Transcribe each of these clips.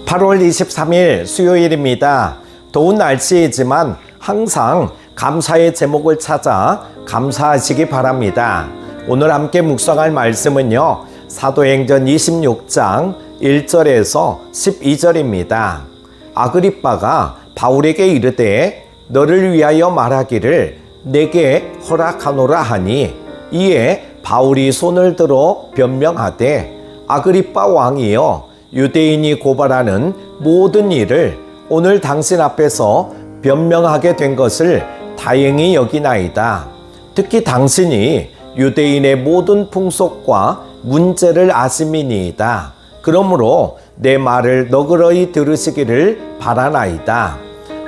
8월 23일 수요일입니다. 더운 날씨이지만 항상 감사의 제목을 찾아 감사하시기 바랍니다. 오늘 함께 묵상할 말씀은요, 사도행전 26장 1절에서 12절입니다. 아그리빠가 바울에게 이르되 너를 위하여 말하기를 내게 허락하노라 하니, 이에 바울이 손을 들어 변명하되 아그리빠 왕이여, 유대인이 고발하는 모든 일을 오늘 당신 앞에서 변명하게 된 것을 다행히 여기나이다. 특히 당신이 유대인의 모든 풍속과 문제를 아심이니이다. 그러므로 내 말을 너그러이 들으시기를 바라나이다.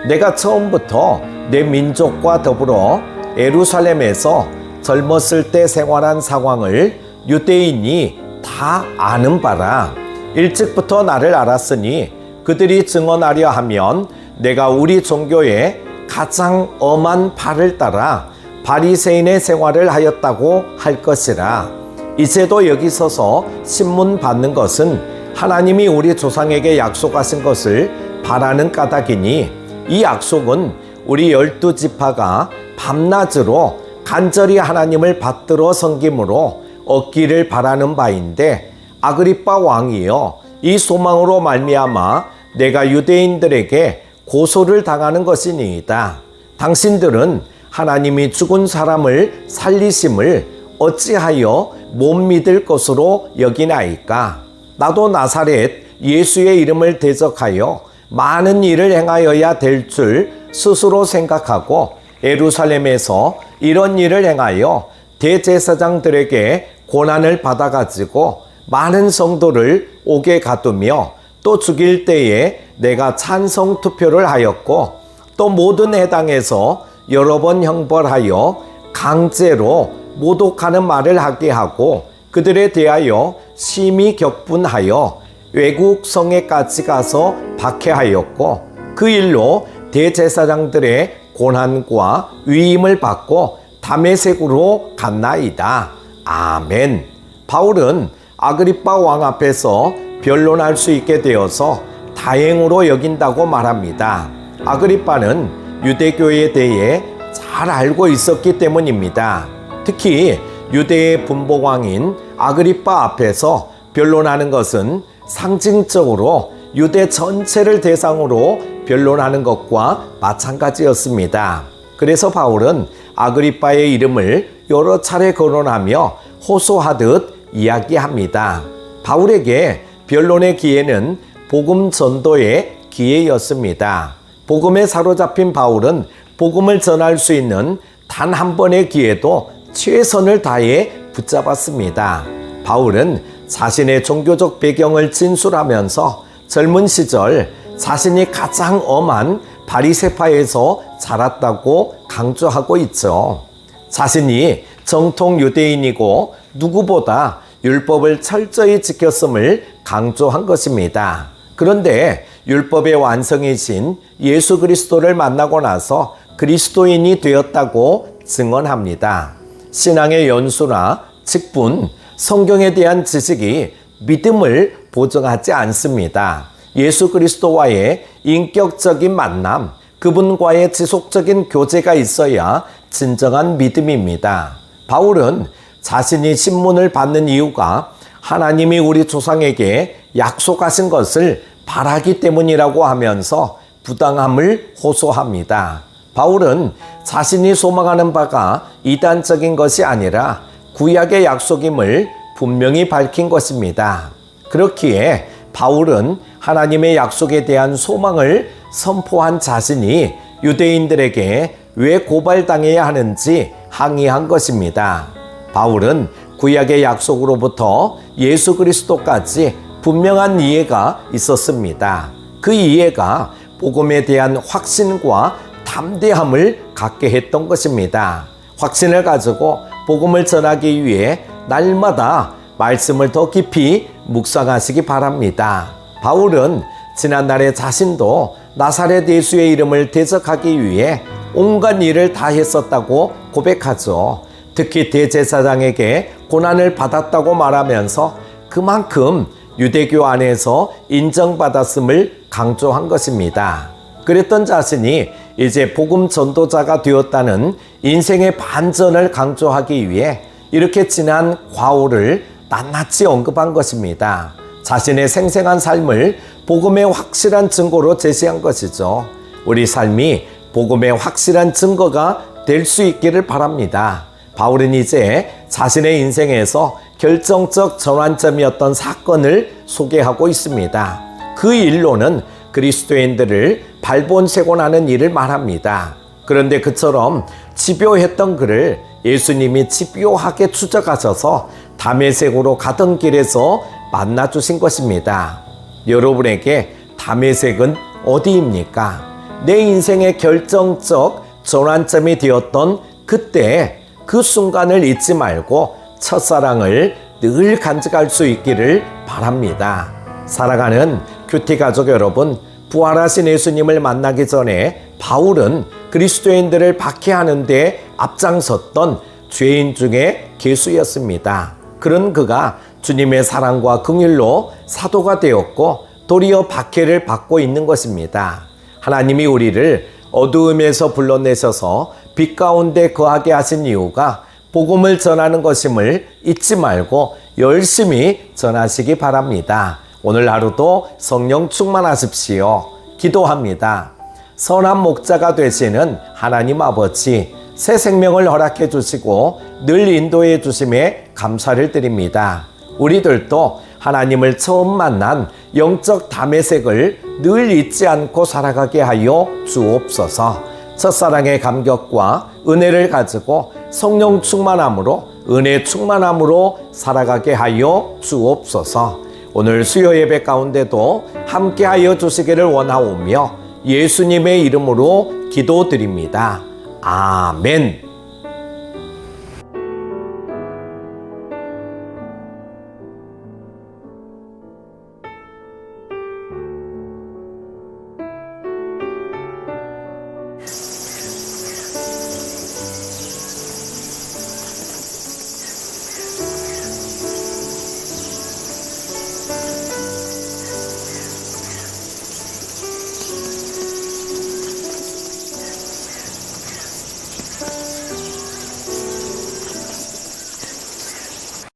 내가 처음부터 내 민족과 더불어 예루살렘에서 젊었을 때 생활한 상황을 유대인이 다 아는 바라. 일찍부터 나를 알았으니 그들이 증언하려 하면 내가 우리 종교의 가장 엄한 바를 따라 바리새인의 생활을 하였다고 할 것이라. 이제도 여기 서서 신문 받는 것은 하나님이 우리 조상에게 약속하신 것을 바라는 까닭이니, 이 약속은 우리 12지파가 밤낮으로 간절히 하나님을 받들어 섬김으로 얻기를 바라는 바인데, 아그리빠 왕이여, 이 소망으로 말미암아 내가 유대인들에게 고소를 당하는 것이니이다. 당신들은 하나님이 죽은 사람을 살리심을 어찌하여 못 믿을 것으로 여기나이까? 나도 나사렛 예수의 이름을 대적하여 많은 일을 행하여야 될 줄 스스로 생각하고 예루살렘에서 이런 일을 행하여 대제사장들에게 고난을 받아가지고 많은 성도를 옥에 가두며 또 죽일 때에 내가 찬성 투표를 하였고, 또 모든 해당에서 여러 번 형벌하여 강제로 모독하는 말을 하게 하고, 그들에 대하여 심히 격분하여 외국 성에까지 가서 박해하였고, 그 일로 대제사장들의 고난과 위임을 받고 다메섹으로 갔나이다. 아멘. 바울은 아그리빠 왕 앞에서 변론할 수 있게 되어서 다행으로 여긴다고 말합니다. 아그리빠는 유대교에 대해 잘 알고 있었기 때문입니다. 특히 유대의 분봉왕인 아그리빠 앞에서 변론하는 것은 상징적으로 유대 전체를 대상으로 변론하는 것과 마찬가지였습니다. 그래서 바울은 아그리빠의 이름을 여러 차례 거론하며 호소하듯 이야기합니다. 바울에게 변론의 기회는 복음 전도의 기회였습니다. 복음에 사로잡힌 바울은 복음을 전할 수 있는 단 한 번의 기회도 최선을 다해 붙잡았습니다. 바울은 자신의 종교적 배경을 진술하면서 젊은 시절 자신이 가장 엄한 바리새파에서 자랐다고 강조하고 있죠. 자신이 정통 유대인이고 누구보다 율법을 철저히 지켰음을 강조한 것입니다. 그런데 율법의 완성이신 예수 그리스도를 만나고 나서 그리스도인이 되었다고 증언합니다. 신앙의 연수나 직분, 성경에 대한 지식이 믿음을 보증하지 않습니다. 예수 그리스도와의 인격적인 만남, 그분과의 지속적인 교제가 있어야 진정한 믿음입니다. 바울은 자신이 신문을 받는 이유가 하나님이 우리 조상에게 약속하신 것을 바라기 때문이라고 하면서 부당함을 호소합니다. 바울은 자신이 소망하는 바가 이단적인 것이 아니라 구약의 약속임을 분명히 밝힌 것입니다. 그렇기에 바울은 하나님의 약속에 대한 소망을 선포한 자신이 유대인들에게 왜 고발당해야 하는지 항의한 것입니다. 바울은 구약의 약속으로부터 예수 그리스도까지 분명한 이해가 있었습니다. 그 이해가 복음에 대한 확신과 담대함을 갖게 했던 것입니다. 확신을 가지고 복음을 전하기 위해 날마다 말씀을 더 깊이 묵상하시기 바랍니다. 바울은 지난날에 자신도 나사렛 예수의 이름을 대적하기 위해 온갖 일을 다 했었다고 고백하죠. 특히 대제사장에게 고난을 받았다고 말하면서 그만큼 유대교 안에서 인정받았음을 강조한 것입니다. 그랬던 자신이 이제 복음 전도자가 되었다는 인생의 반전을 강조하기 위해 이렇게 진한 과오를 낱낱이 언급한 것입니다. 자신의 생생한 삶을 복음의 확실한 증거로 제시한 것이죠. 우리 삶이 복음의 확실한 증거가 될 수 있기를 바랍니다. 바울은 이제 자신의 인생에서 결정적 전환점이었던 사건을 소개하고 있습니다. 그 일로는 그리스도인들을 발본색원하는 일을 말합니다. 그런데 그처럼 집요했던 그를 예수님이 집요하게 추적하셔서 다메섹으로 가던 길에서 만나주신 것입니다. 여러분에게 다메섹은 어디입니까? 내 인생의 결정적 전환점이 되었던 그때 그 순간을 잊지 말고 첫사랑을 늘 간직할 수 있기를 바랍니다. 사랑하는 큐티 가족 여러분, 부활하신 예수님을 만나기 전에 바울은 그리스도인들을 박해하는 데 앞장섰던 죄인 중에 괴수였습니다. 그런 그가 주님의 사랑과 긍휼로 사도가 되었고 도리어 박해를 받고 있는 것입니다. 하나님이 우리를 어두움에서 불러내셔서 빛 가운데 거하게 하신 이유가 복음을 전하는 것임을 잊지 말고 열심히 전하시기 바랍니다. 오늘 하루도 성령 충만하십시오. 기도합니다. 선한 목자가 되시는 하나님 아버지, 새 생명을 허락해 주시고 늘 인도해 주심에 감사를 드립니다. 우리들도 하나님을 처음 만난 영적 다메섹을 늘 잊지 않고 살아가게 하여 주옵소서. 첫사랑의 감격과 은혜를 가지고 성령 충만함으로 은혜 충만함으로 살아가게 하여 주옵소서. 오늘 수요 예배 가운데도 함께하여 주시기를 원하오며 예수님의 이름으로 기도드립니다. 아멘.